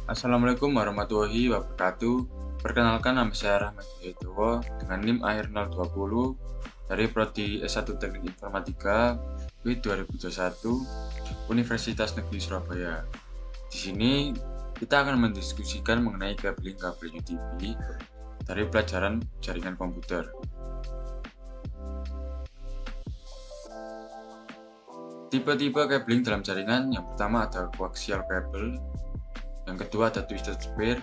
Assalamualaikum warahmatullahi wabarakatuh. Perkenalkan, nama saya Rahmat Hidayatullah dengan NIM akhir 020 dari Prodi S1 Teknik Informatika WIB 2021 Universitas Negeri Surabaya. Di sini kita akan mendiskusikan mengenai kabel UTP dari pelajaran jaringan komputer. Tipe-tipe cabling dalam jaringan, yang pertama ada coaxial cable, yang kedua ada twisted pair,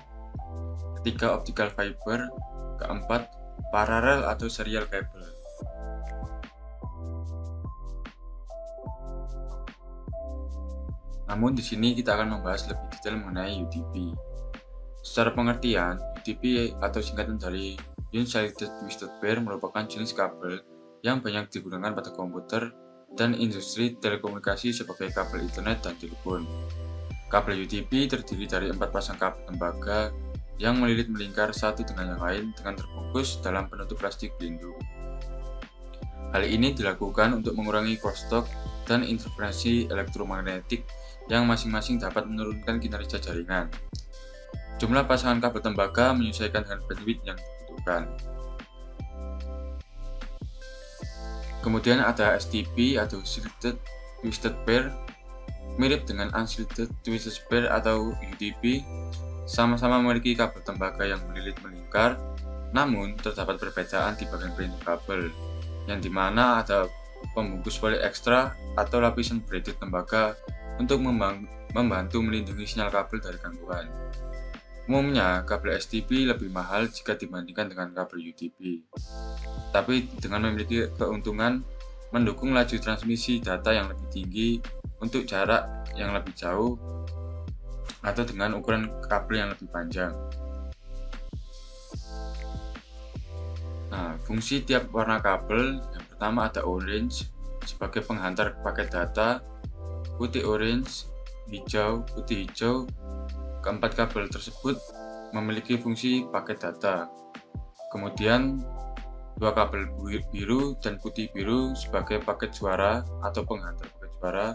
ketiga optical fiber, keempat paralel atau serial cable. Namun di sini kita akan membahas lebih detail mengenai UTP. Secara pengertian, UTP atau singkatan dari Unsighted Twisted Pair merupakan jenis kabel yang banyak digunakan pada komputer dan industri telekomunikasi sebagai kabel internet dan telepon. Kabel UTP terdiri dari 4 pasang kabel tembaga yang melilit melingkar satu dengan yang lain dengan terbungkus dalam penutup plastik pelindung. Hal ini dilakukan untuk mengurangi crosstalk dan interferensi elektromagnetik yang masing-masing dapat menurunkan kinerja jaringan. Jumlah pasangan kabel tembaga menyesuaikan dengan bandwidth yang dibutuhkan. Kemudian ada STP atau Shielded Twisted Pair. Mirip dengan Unshielded Twisted Pair atau UTP, sama-sama memiliki kabel tembaga yang melilit melingkar, namun terdapat perbedaan di bagian pelindung kabel, yang dimana ada pembungkus poli ekstra atau lapisan braided tembaga untuk membantu melindungi sinyal kabel dari gangguan. Umumnya, kabel STP lebih mahal jika dibandingkan dengan kabel UTP, tapi dengan memiliki keuntungan mendukung laju transmisi data yang lebih tinggi untuk jarak yang lebih jauh atau dengan ukuran kabel yang lebih panjang. Nah, fungsi tiap warna kabel, yang pertama ada orange sebagai penghantar paket data, putih orange, hijau, putih hijau. Keempat kabel tersebut memiliki fungsi paket data. Kemudian dua kabel biru dan putih biru sebagai paket suara atau penghantar paket suara,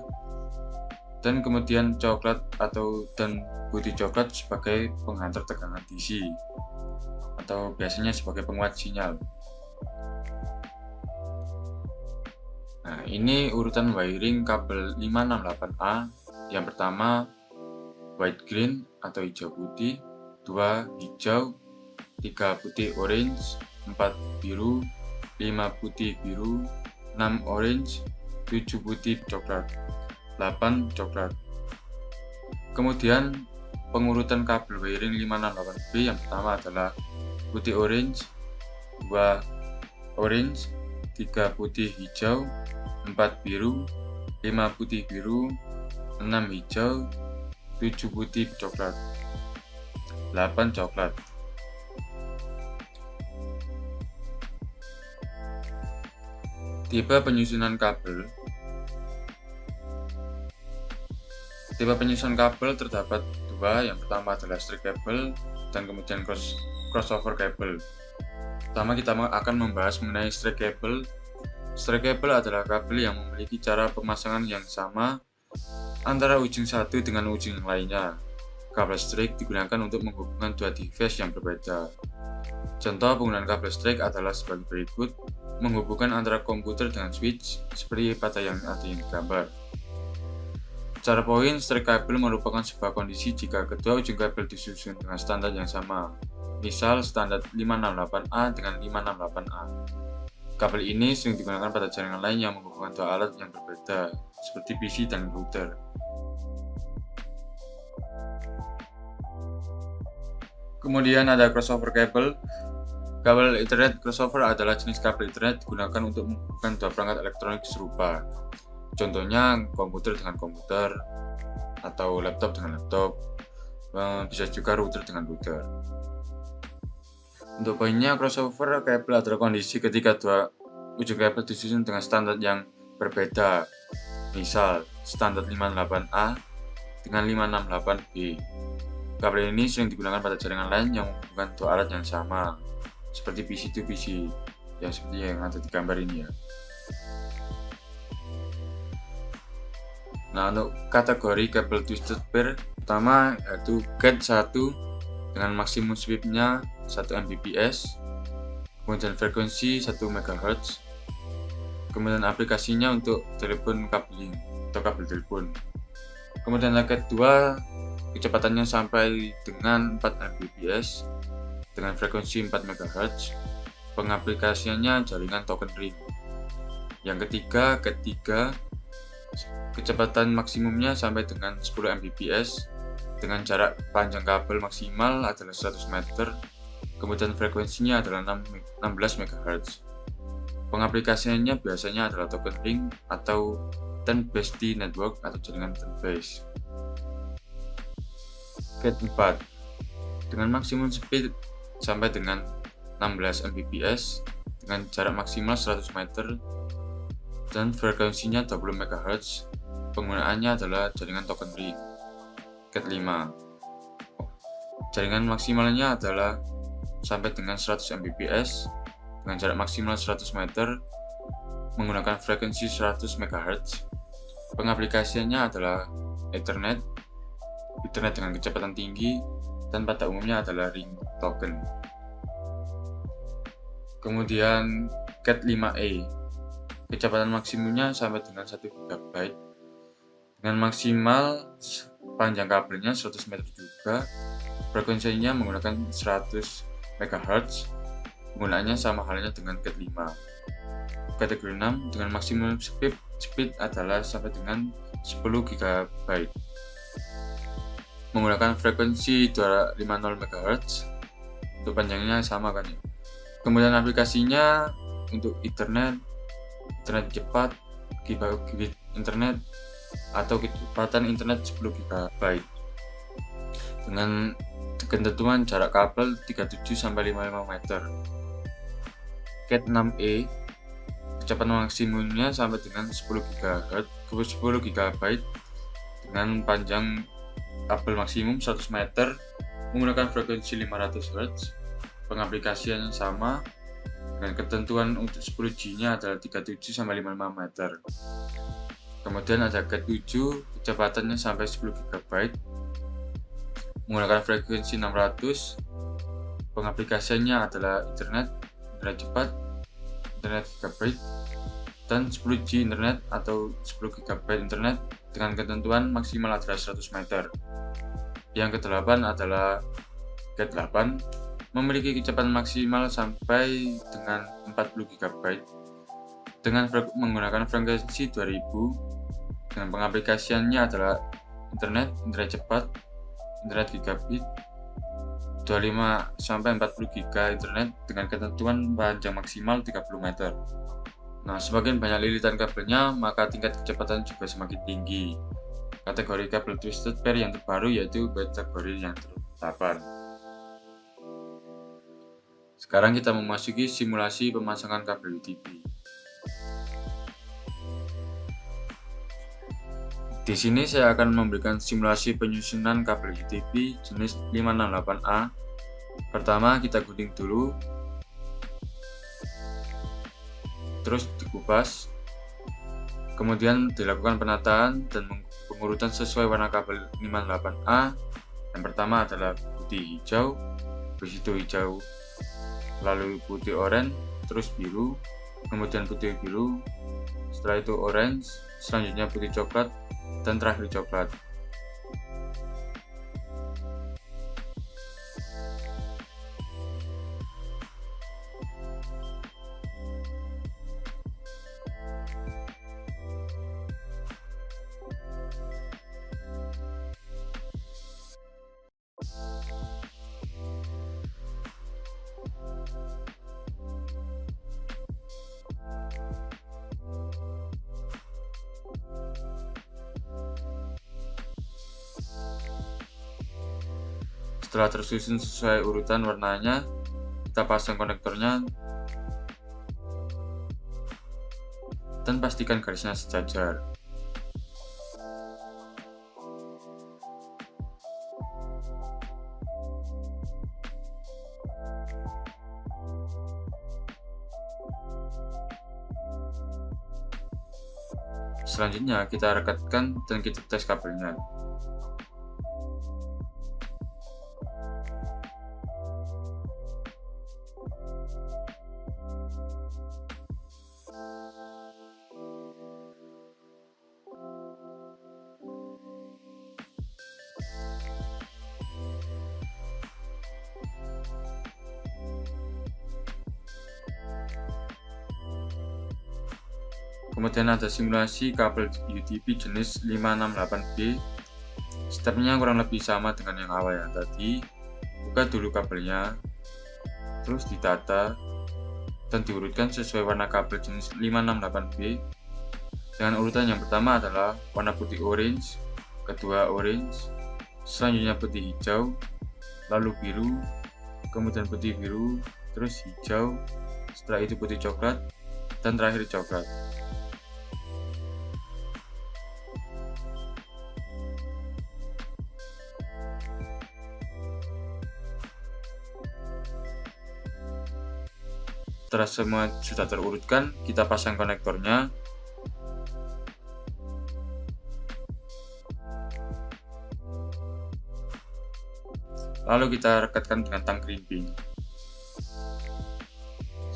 dan kemudian coklat dan putih coklat sebagai penghantar tegangan DC atau biasanya sebagai penguat sinyal. Nah, ini urutan wiring kabel 568A. Yang pertama white green atau hijau putih, 2 hijau, 3 putih orange, 4 biru, 5 putih biru, 6 orange, 7 putih coklat, 8 coklat. Kemudian pengurutan kabel wiring 568B, yang pertama adalah putih orange, 2 orange, 3 putih hijau, 4 biru, 5 putih biru, 6 hijau, 7 putih coklat, 8 coklat. Tipe penyusunan kabel. Tipe penyusunan kabel terdapat dua, yang pertama adalah straight cable dan kemudian crossover cable. Pertama kita akan membahas mengenai straight cable. Straight cable adalah kabel yang memiliki cara pemasangan yang sama antara ujung satu dengan ujung yang lainnya. Kabel straight digunakan untuk menghubungkan dua device yang berbeda. Contoh penggunaan kabel straight adalah sebagai berikut: menghubungkan antara komputer dengan switch, seperti pada yang ada yang digambar. Secara poin, straight kabel merupakan sebuah kondisi jika kedua ujung kabel disusun dengan standar yang sama, misal standar 568A dengan 568A. Kabel ini sering digunakan pada jaringan lain yang menghubungkan dua alat yang berbeda, seperti PC dan router. Kemudian ada crossover cable. Kabel Ethernet crossover adalah jenis kabel Ethernet digunakan untuk menghubungkan dua perangkat elektronik serupa. Contohnya komputer dengan komputer, atau laptop dengan laptop, bisa juga router dengan router. Untuk poinnya, crossover kabel adalah kondisi ketika dua ujung kabel disusun dengan standar yang berbeda, misal standar 58A dengan 568B. Kabel ini sering digunakan pada jaringan lain yang menghubungkan dua alat yang sama, seperti PC to PC, ya seperti yang ada di gambar ini ya. Nah, untuk kategori kabel twisted pair, pertama yaitu Cat 1 dengan maksimum speednya 1 Mbps, kemudian frekuensi 1 MHz, kemudian aplikasinya untuk telepon kabling atau kabel telepon. Kemudian Cat 2 kecepatannya sampai dengan 4 Mbps dengan frekuensi 4 MHz, pengaplikasiannya jaringan token ring. Yang ketiga, Cat 3 kecepatan maksimumnya sampai dengan 10 Mbps dengan jarak panjang kabel maksimal adalah 100 meter, kemudian frekuensinya adalah 16 MHz. Pengaplikasiannya biasanya adalah token ring atau 10-base network atau jaringan 10-base. Cat 4 dengan maksimum speed sampai dengan 16 Mbps dengan jarak maksimal 100 meter dan frekuensinya 20 MHz. Penggunaannya adalah jaringan token ring. Cat 5 jaringan maksimalnya adalah sampai dengan 100 Mbps dengan jarak maksimal 100 meter menggunakan frekuensi 100 MHz. Pengaplikasiannya adalah Ethernet dengan kecepatan tinggi dan pada umumnya adalah ring token. Kemudian Cat 5e kecepatan maksimumnya sampai dengan 1 GB dengan maksimal panjang kabelnya 100 meter juga, frekuensinya menggunakan 100 MHz. Penggunaannya sama halnya dengan Cat 5. Kategori 6 dengan maksimum speed adalah sampai dengan 10 GB menggunakan frekuensi 250 MHz. Untuk panjangnya sama kan ya. Kemudian aplikasinya untuk internet cepat, gigabit internet atau kecepatan internet 10 GB dengan ketentuan jarak kabel 37-55 meter. Cat 6e kecepatan maksimumnya sampai dengan 10 GB dengan panjang kabel maksimum 100 meter menggunakan frekuensi 500 Hz. Pengaplikasiannya sama dengan ketentuan untuk 10G-nya adalah 37-55 meter. Kemudian ada Cat 7 kecepatannya sampai 10 GB menggunakan frekuensi 600. Pengaplikasiannya adalah internet cepat, internet gigabit, dan 10G internet atau 10 GB internet dengan ketentuan maksimal adalah 100 meter. Yang ke-8 adalah Cat 8 memiliki kecepatan maksimal sampai dengan 40 GB dengan menggunakan frekuensi 2000 dengan pengaplikasiannya adalah internet cepat, internet gigabit, 25-40 GB internet dengan ketentuan panjang maksimal 30 meter. Nah, semakin banyak lilitan kabelnya, maka tingkat kecepatan juga semakin tinggi. Kategori kabel twisted pair yang terbaru yaitu kategori yang ke-8. Sekarang kita memasuki simulasi pemasangan kabel UTP. Di sini saya akan memberikan simulasi penyusunan kabel UTP jenis 568A. Pertama kita gunting dulu, terus dikupas, kemudian dilakukan penataan dan pengurutan sesuai warna kabel 568A. Yang pertama adalah putih hijau, habis itu hijau, lalu putih oranye, terus biru, kemudian putih biru, setelah itu orange, selanjutnya putih coklat, dan terakhir coklat. Setelah tersusun sesuai urutan warnanya, kita pasang konektornya dan pastikan garisnya sejajar. Selanjutnya kita rekatkan dan kita tes kabelnya. Kemudian ada simulasi kabel UTP jenis 568B. Stepnya kurang lebih sama dengan yang awal yang tadi. Buka dulu kabelnya, terus ditata dan diurutkan sesuai warna kabel jenis 568B. Dengan urutan yang pertama adalah warna putih orange, kedua orange, selanjutnya putih hijau, lalu biru, kemudian putih biru, terus hijau, setelah itu putih coklat, dan terakhir coklat. Setelah semua sudah terurutkan, kita pasang konektornya. Lalu kita rekatkan dengan tang krimping.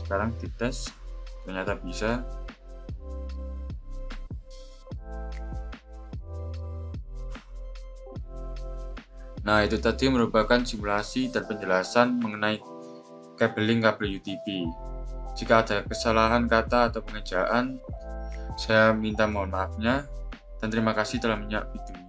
Sekarang dites, ternyata bisa. Nah, itu tadi merupakan simulasi dan penjelasan mengenai kabeling kabel UTP. Jika ada kesalahan kata atau pengejaan, saya minta mohon maafnya, dan terima kasih telah menyimak video.